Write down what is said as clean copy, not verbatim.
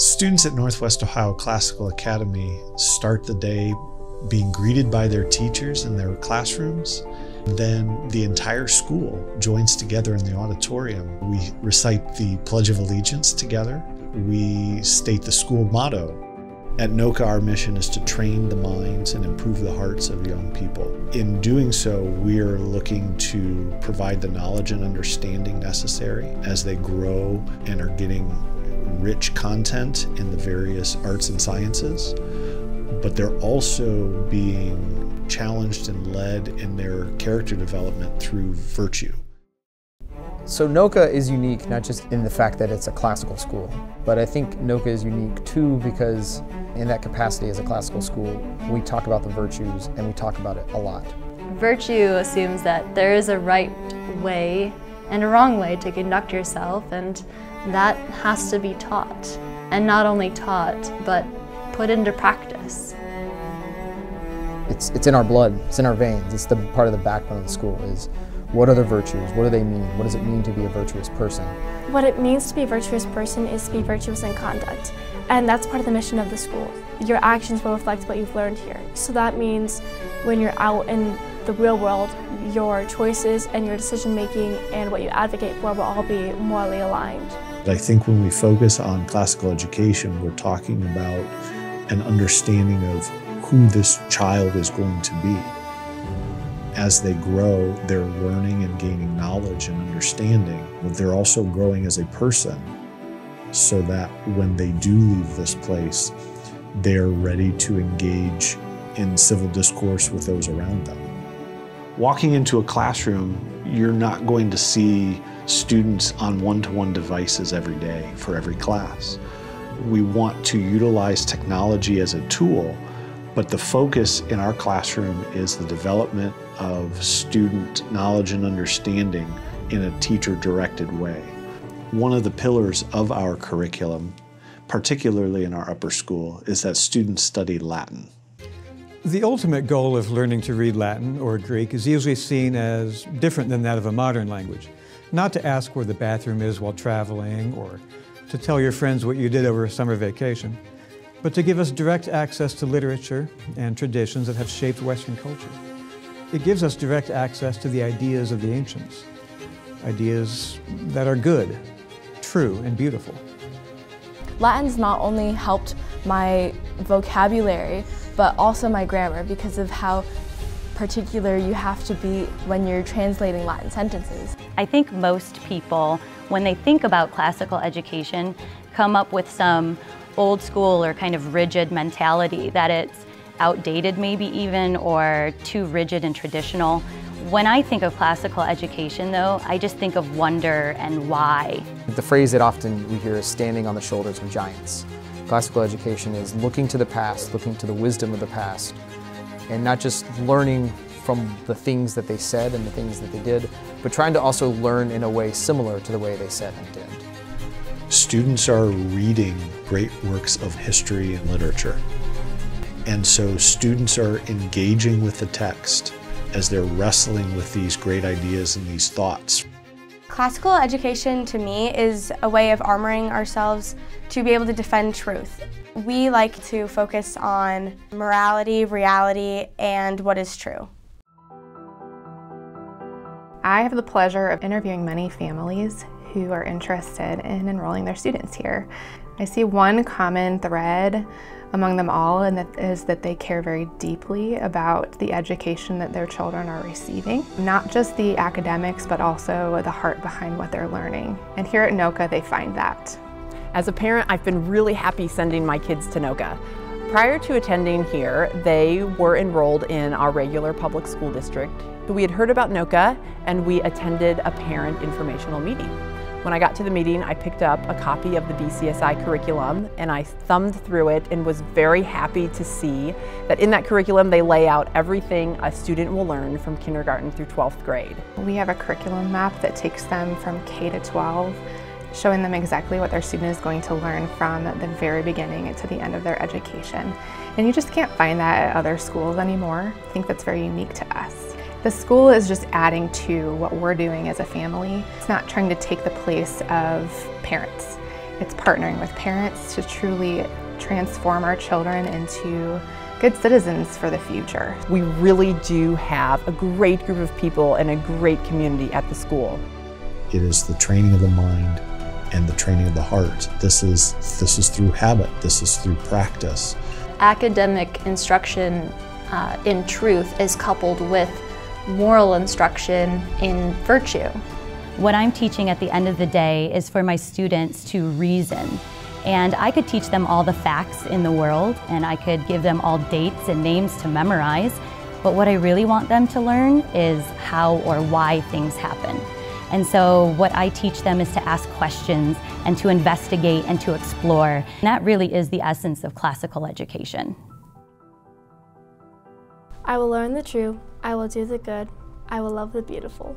Students at Northwest Ohio Classical Academy start the day being greeted by their teachers in their classrooms. Then the entire school joins together in the auditorium. We recite the Pledge of Allegiance together. We state the school motto. At NOCA, our mission is to train the minds and improve the hearts of young people. In doing so, we are looking to provide the knowledge and understanding necessary as they grow and are getting rich content in the various arts and sciences, but they're also being challenged and led in their character development through virtue. So NOCA is unique not just in the fact that it's a classical school, but I think NOCA is unique too because in that capacity as a classical school, we talk about the virtues and we talk about it a lot. Virtue assumes that there is a right way and a wrong way to conduct yourself, and that has to be taught. And not only taught, but put into practice. It's in our blood, it's in our veins, it's the part of the backbone of the school is what are the virtues, what do they mean, what does it mean to be a virtuous person? What it means to be a virtuous person is to be virtuous in conduct, and that's part of the mission of the school. Your actions will reflect what you've learned here. So that means when you're out in the real world, your choices and your decision making and what you advocate for will all be morally aligned. I think when we focus on classical education, we're talking about an understanding of who this child is going to be. As they grow, they're learning and gaining knowledge and understanding, but they're also growing as a person so that when they do leave this place, they're ready to engage in civil discourse with those around them. Walking into a classroom, you're not going to see students on one-to-one devices every day for every class. We want to utilize technology as a tool, but the focus in our classroom is the development of student knowledge and understanding in a teacher-directed way. One of the pillars of our curriculum, particularly in our upper school, is that students study Latin. The ultimate goal of learning to read Latin or Greek is usually seen as different than that of a modern language. Not to ask where the bathroom is while traveling or to tell your friends what you did over a summer vacation, but to give us direct access to literature and traditions that have shaped Western culture. It gives us direct access to the ideas of the ancients, ideas that are good, true, and beautiful. Latin's not only helped my vocabulary, but also my grammar because of how particular you have to be when you're translating Latin sentences. I think most people, when they think about classical education, come up with some old school or kind of rigid mentality that it's outdated maybe even or too rigid and traditional. When I think of classical education though, I just think of wonder and why. The phrase that often we hear is standing on the shoulders of giants. Classical education is looking to the past, looking to the wisdom of the past, and not just learning from the things that they said and the things that they did, but trying to also learn in a way similar to the way they said and did. Students are reading great works of history and literature. And so students are engaging with the text as they're wrestling with these great ideas and these thoughts. Classical education to me is a way of armoring ourselves to be able to defend truth. We like to focus on morality, reality, and what is true. I have the pleasure of interviewing many families who are interested in enrolling their students here. I see one common thread among them all, and that is that they care very deeply about the education that their children are receiving. Not just the academics, but also the heart behind what they're learning. And here at NOCA, they find that. As a parent, I've been really happy sending my kids to NOCA. Prior to attending here, they were enrolled in our regular public school district. We had heard about NOCA, and we attended a parent informational meeting. When I got to the meeting, I picked up a copy of the BCSI curriculum and I thumbed through it and was very happy to see that in that curriculum they lay out everything a student will learn from kindergarten through 12th grade. We have a curriculum map that takes them from K to 12, showing them exactly what their student is going to learn from the very beginning to the end of their education. And you just can't find that at other schools anymore. I think that's very unique to us. The school is just adding to what we're doing as a family. It's not trying to take the place of parents. It's partnering with parents to truly transform our children into good citizens for the future. We really do have a great group of people and a great community at the school. It is the training of the mind and the training of the heart. This is through habit. This is through practice. Academic instruction in truth is coupled with moral instruction in virtue. What I'm teaching at the end of the day is for my students to reason. And I could teach them all the facts in the world, and I could give them all dates and names to memorize, but what I really want them to learn is how or why things happen. And so what I teach them is to ask questions and to investigate and to explore. And that really is the essence of classical education. I will learn the true, I will do the good, I will love the beautiful.